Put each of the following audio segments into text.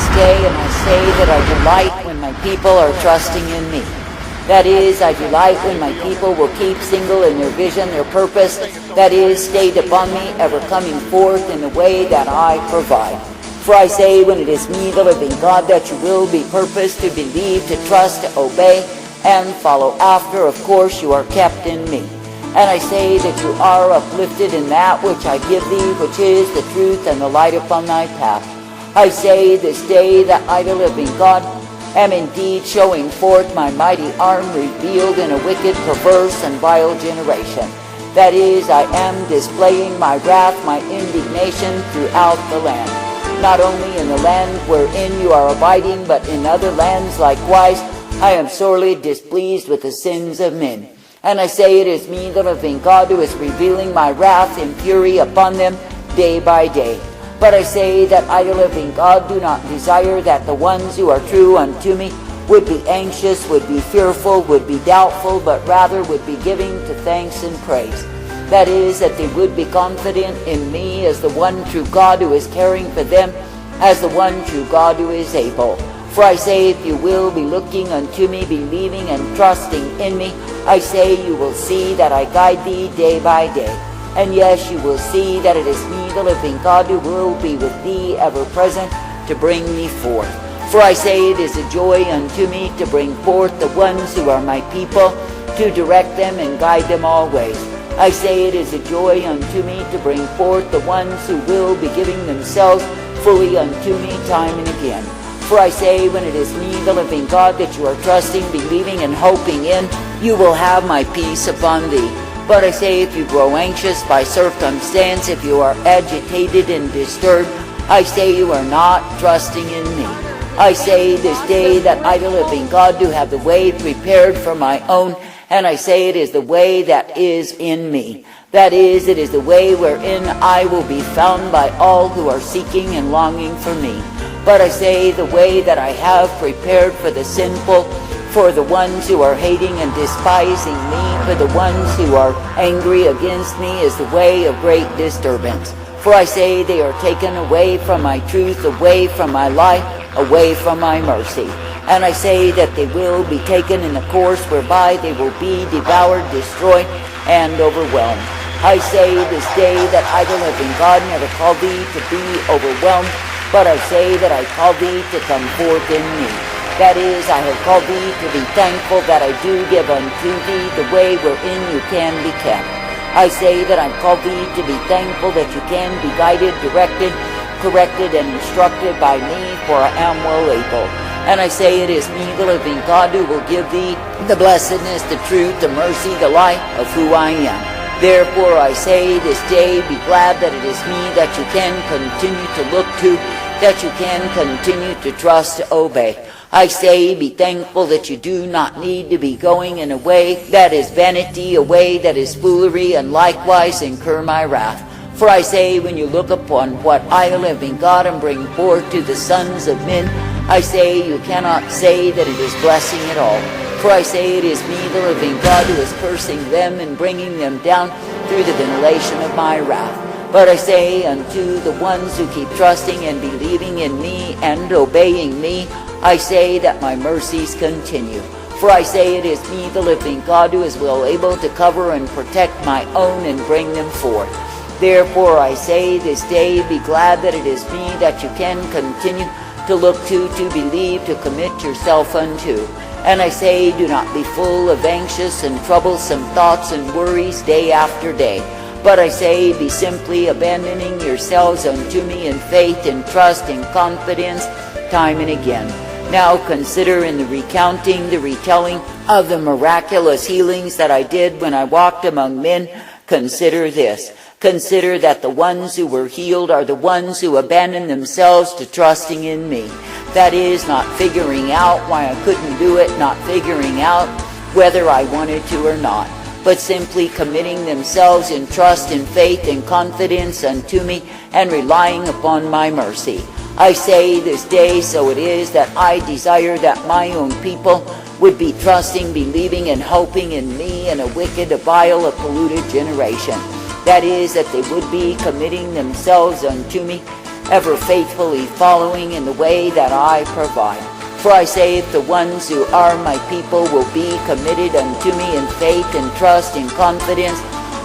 this day, and I say that I delight when my people are trusting in me. That is, I delight when my people will keep single in their vision, their purpose, that is, stayed upon me, ever coming forth in the way that I provide. For I say, when it is me, the living God, that you will be purposed to believe, to trust, to obey, and follow after, of course you are kept in me. And I say that you are uplifted in that which I give thee, which is the truth and the light upon thy path. I say this day that I, the living God, am indeed showing forth my mighty arm revealed in a wicked, perverse, and vile generation. That is, I am displaying my wrath, my indignation throughout the land. Not only in the land wherein you are abiding, but in other lands likewise, I am sorely displeased with the sins of men. And I say it is me, the living God, who is revealing my wrath and fury upon them day by day. But I say that I, the living God, do not desire that the ones who are true unto me would be anxious, would be fearful, would be doubtful, but rather would be giving to thanks and praise. That is, that they would be confident in me as the one true God who is caring for them, as the one true God who is able. For I say, if you will be looking unto me, believing and trusting in me, I say you will see that I guide thee day by day. And yes, you will see that it is me, the living God, who will be with thee ever present to bring thee forth. For I say it is a joy unto me to bring forth the ones who are my people, to direct them and guide them always. I say it is a joy unto me to bring forth the ones who will be giving themselves fully unto me time and again. For I say, when it is me, the living God, that you are trusting, believing, and hoping in, you will have my peace upon thee. But I say, if you grow anxious by circumstance, if you are agitated and disturbed, I say you are not trusting in me. I say this day that I, the living God, do have the way prepared for my own, and I say it is the way that is in me. That is, it is the way wherein I will be found by all who are seeking and longing for me. But I say the way that I have prepared for the sinful, for the ones who are hating and despising me, for the ones who are angry against me, is the way of great disturbance. For I say they are taken away from my truth, away from my life, away from my mercy. And I say that they will be taken in a course whereby they will be devoured, destroyed, and overwhelmed. I say this day that I, the living God, never called thee to be overwhelmed, but I say that I call thee to come forth in me. That is, I have called thee to be thankful that I do give unto thee the way wherein you can be kept. I say that I've called thee to be thankful that you can be guided, directed, corrected, and instructed by me, for I am well able. And I say it is me, the living God, who will give thee the blessedness, the truth, the mercy, the light of who I am. Therefore I say this day, be glad that it is me that you can continue to look to, that you can continue to trust, to obey. I say, be thankful that you do not need to be going in a way that is vanity, a way that is foolery, and likewise incur my wrath. For I say, when you look upon what I, living God, am bring forth to the sons of men, I say you cannot say that it is blessing at all. For I say it is me, the living God, who is cursing them and bringing them down through the ventilation of my wrath. But I say unto the ones who keep trusting and believing in me and obeying me, I say that my mercies continue. For I say it is me, the living God, who is well able to cover and protect my own and bring them forth. Therefore I say this day, be glad that it is me that you can continue to look to believe, to commit yourself unto. And I say, do not be full of anxious and troublesome thoughts and worries day after day. But I say, be simply abandoning yourselves unto me in faith and trust and confidence time and again. Now consider in the recounting, the retelling of the miraculous healings that I did when I walked among men, consider this. Consider that the ones who were healed are the ones who abandoned themselves to trusting in me. That is, not figuring out why I couldn't do it, not figuring out whether I wanted to or not, but simply committing themselves in trust and faith and confidence unto me and relying upon my mercy. I say this day, so it is, that I desire that my own people would be trusting, believing, and hoping in me in a wicked, a vile, a polluted generation. That is, that they would be committing themselves unto me ever faithfully following in the way that I provide. For I say, if the ones who are my people will be committed unto me in faith and trust and confidence,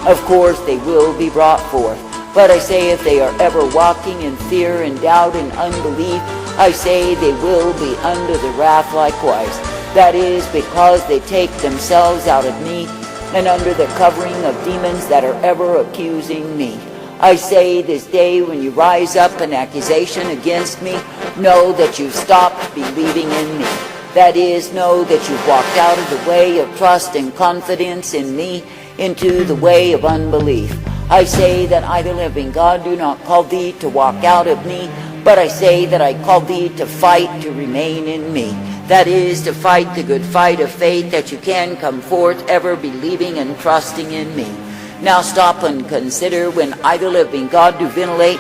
of course they will be brought forth. But I say, if they are ever walking in fear and doubt and unbelief, I say they will be under the wrath likewise. That is because they take themselves out of me and under the covering of demons that are ever accusing me. I say this day, when you rise up in accusation against me, know that you've stopped believing in me. That is, know that you've walked out of the way of trust and confidence in me into the way of unbelief. I say that I, the living God, do not call thee to walk out of me, but I say that I call thee to fight to remain in me. That is, to fight the good fight of faith, that you can come forth ever believing and trusting in me. Now stop and consider, when I, the living God, do ventilate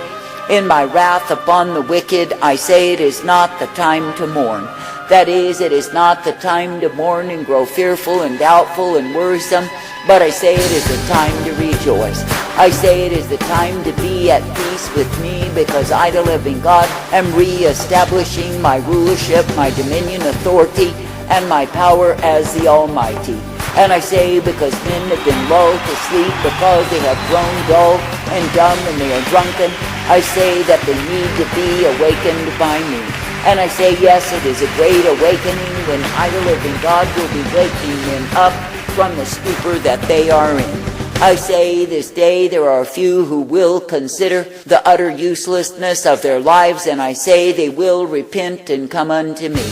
in my wrath upon the wicked, I say it is not the time to mourn. That is, it is not the time to mourn and grow fearful and doubtful and worrisome, but I say it is the time to rejoice. I say it is the time to be at peace with me, because I, the living God, am re-establishing my rulership, my dominion, authority, and my power as the Almighty. And I say, because men have been lulled to sleep, because they have grown dull and dumb and they are drunken, I say that they need to be awakened by me. And I say, yes, it is a great awakening when I, the living God, will be waking them up from the stupor that they are in. I say this day there are a few who will consider the utter uselessness of their lives, and I say they will repent and come unto me.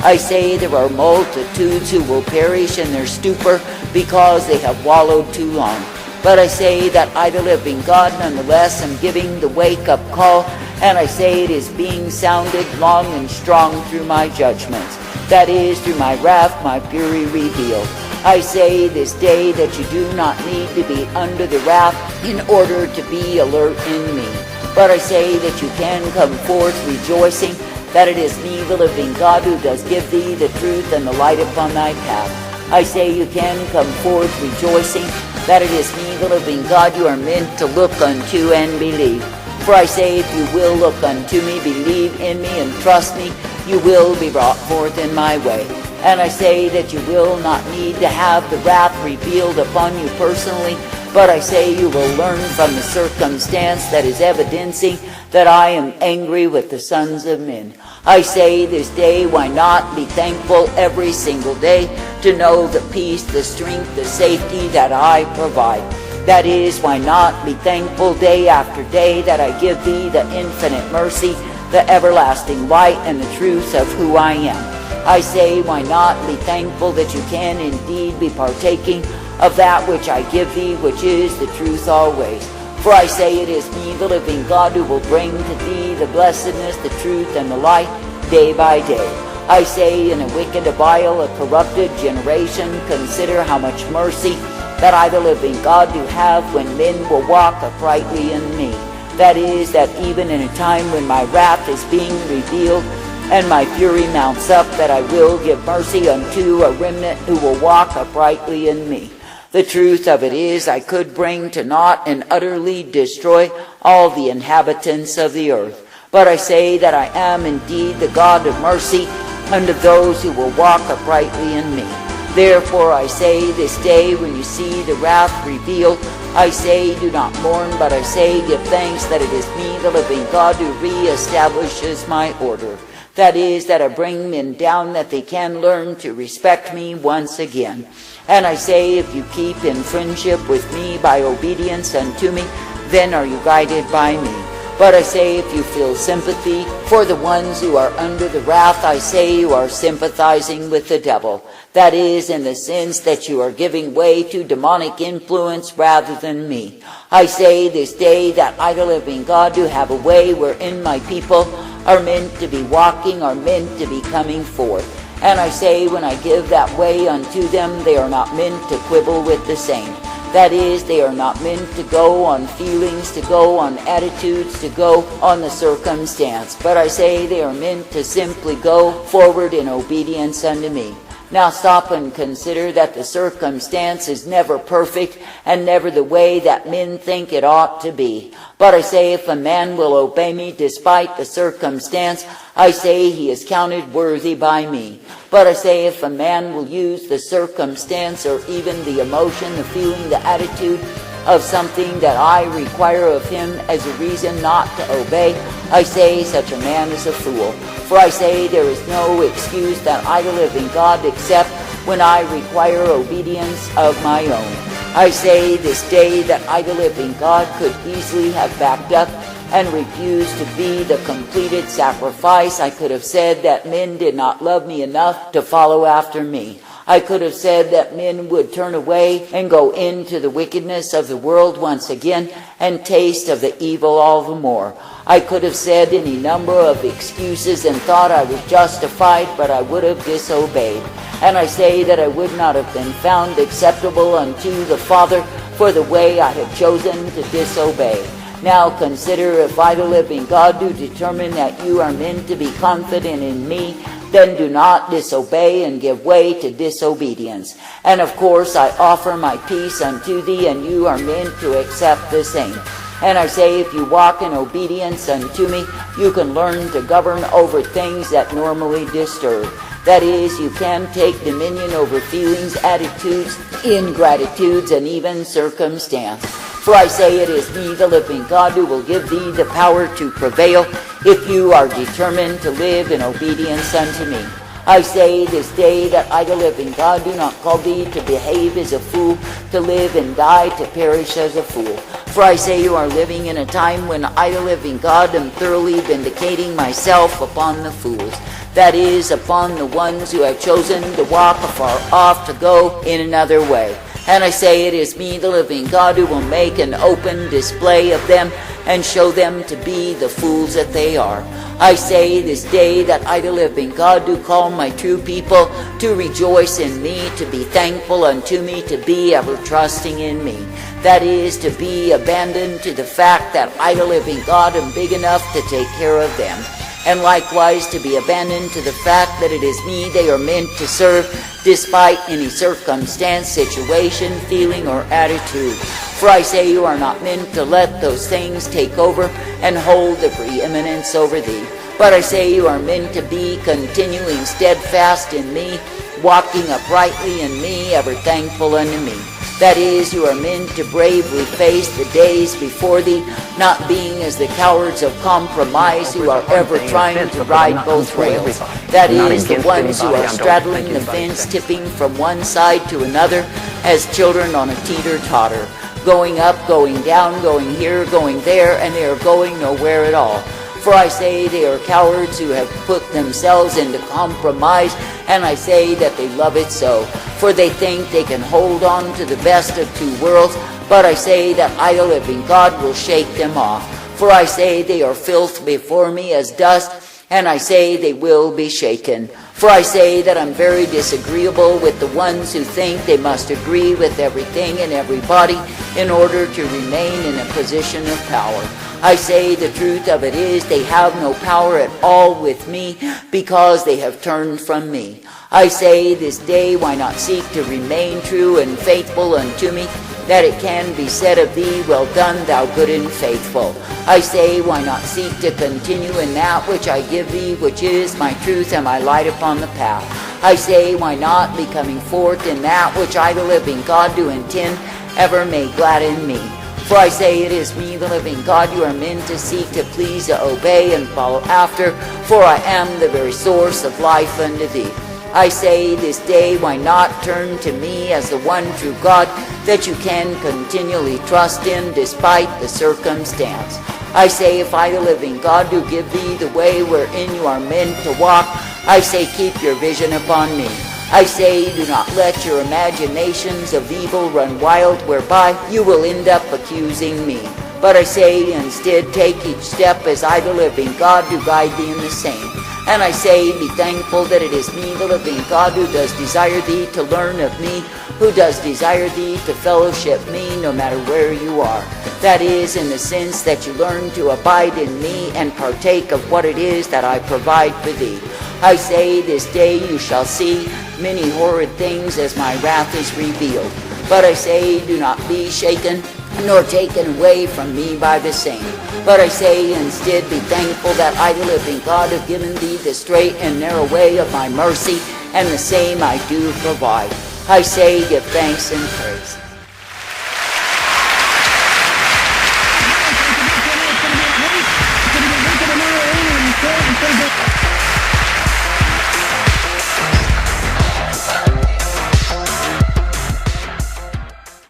I say there are multitudes who will perish in their stupor because they have wallowed too long. But I say that I, the living God, nonetheless am giving the wake-up call, and I say it is being sounded long and strong through my judgments. That is, through my wrath, my fury revealed. I say this day that you do not need to be under the wrath in order to be alert in me. But I say that you can come forth rejoicing that it is me, the living God, who does give thee the truth and the light upon thy path. I say you can come forth rejoicing that it is me, the living God, you are meant to look unto and believe. For I say, if you will look unto me, believe in me, and trust me, you will be brought forth in my way. And I say that you will not need to have the wrath revealed upon you personally, but I say you will learn from the circumstance that is evidencing that I am angry with the sons of men. I say this day, why not be thankful every single day to know the peace, the strength, the safety that I provide. That is, why not be thankful day after day that I give thee the infinite mercy, the everlasting light, and the truth of who I am. I say, why not be thankful that you can indeed be partaking of that which I give thee, which is the truth always. For I say it is me, the living God, who will bring to thee the blessedness, the truth, and the light day by day. I say, in a wicked, a vile, a corrupted generation, consider how much mercy that I, the living God, do have when men will walk uprightly in me. That is, that even in a time when my wrath is being revealed and my fury mounts up, that I will give mercy unto a remnant who will walk uprightly in me. The truth of it is, I could bring to naught and utterly destroy all the inhabitants of the earth. But I say that I am indeed the God of mercy unto those who will walk uprightly in me. Therefore I say this day, when you see the wrath revealed, I say, do not mourn, but I say, give thanks that it is me, the living God, who re-establishes my order. That is, that I bring men down that they can learn to respect me once again. And I say, if you keep in friendship with me by obedience unto me, then are you guided by me. But I say, if you feel sympathy for the ones who are under the wrath, I say you are sympathizing with the devil. That is, in the sense that you are giving way to demonic influence rather than me. I say this day that I, the living God, do have a way wherein my people are meant to be walking, are meant to be coming forth. And I say, when I give that way unto them, they are not meant to quibble with the same. That is, they are not meant to go on feelings, to go on attitudes, to go on the circumstance. But I say they are meant to simply go forward in obedience unto me. Now stop and consider that the circumstance is never perfect and never the way that men think it ought to be. But I say, if a man will obey me despite the circumstance, I say he is counted worthy by me. But I say, if a man will use the circumstance or even the emotion, the feeling, the attitude of something that I require of him as a reason not to obey, I say such a man is a fool. For I say there is no excuse that I live in God except when I require obedience of my own. I say this day that I live in God could easily have backed up and refused to be the completed sacrifice. I could have said that men did not love me enough to follow after me. I could have said that men would turn away and go into the wickedness of the world once again and taste of the evil all the more. I could have said any number of excuses and thought I was justified, but I would have disobeyed. And I say that I would not have been found acceptable unto the Father for the way I have chosen to disobey. Now consider, if I, the living God, do determine that you are meant to be confident in me, then do not disobey and give way to disobedience. And of course I offer my peace unto thee, and you are meant to accept the same. And I say, if you walk in obedience unto me, you can learn to govern over things that normally disturb. That is, you can take dominion over feelings, attitudes, ingratitudes, and even circumstance. For I say, it is me, the living God, who will give thee the power to prevail if you are determined to live in obedience unto me. I say this day that I, the living God, do not call thee to behave as a fool, to live and die, to perish as a fool. For I say you are living in a time when I, the living God, am thoroughly vindicating myself upon the fools. That is, upon the ones who have chosen to walk afar off, to go in another way. And I say, it is me, the living God, who will make an open display of them and show them to be the fools that they are. I say this day that I, the living God, do call my true people to rejoice in me, to be thankful unto me, to be ever trusting in me. That is, to be abandoned to the fact that I, the living God, am big enough to take care of them. And likewise to be abandoned to the fact that it is me they are meant to serve, despite any circumstance, situation, feeling, or attitude. For I say you are not meant to let those things take over and hold the preeminence over thee. But I say you are meant to be continuing steadfast in me, walking uprightly in me, ever thankful unto me. That is, you are meant to bravely face the days before thee, not being as the cowards of compromise who are ever trying to ride both rails. That is, the ones who are straddling the fence, tipping from one side to another as children on a teeter-totter, going up, going down, going here, going there, and they are going nowhere at all. For I say they are cowards who have put themselves into compromise, and I say that they love it so. For they think they can hold on to the best of two worlds, but I say that I, the living God, will shake them off. For I say they are filth before me as dust, and I say they will be shaken. For I say that I'm very disagreeable with the ones who think they must agree with everything and everybody in order to remain in a position of power. I say the truth of it is they have no power at all with me because they have turned from me. I say this day, why not seek to remain true and faithful unto me, that it can be said of thee, well done, thou good and faithful. I say, why not seek to continue in that which I give thee, which is my truth and my light upon the path. I say, why not be coming forth in that which I, the living God, do intend ever may gladden me. For I say, it is me, the living God, you are meant to seek to please, to obey, and follow after, for I am the very source of life unto thee. I say this day, why not turn to me as the one true God that you can continually trust in despite the circumstance. I say, if I, the living God, do give thee the way wherein you are meant to walk, I say, keep your vision upon me. I say, do not let your imaginations of evil run wild, whereby you will end up accusing me. But I say, instead, take each step as I, the living God, do guide thee in the same. And I say, be thankful that it is me, the living God, who does desire thee to learn of me, who does desire thee to fellowship me no matter where you are. That is, in the sense that you learn to abide in me and partake of what it is that I provide for thee. I say, this day you shall see many horrid things as my wrath is revealed. But I say, do not be shaken, nor taken away from me by the same. But I say, instead, be thankful that I, the living God, have given thee the straight and narrow way of my mercy, and the same I do provide. I say, give thanks and praise.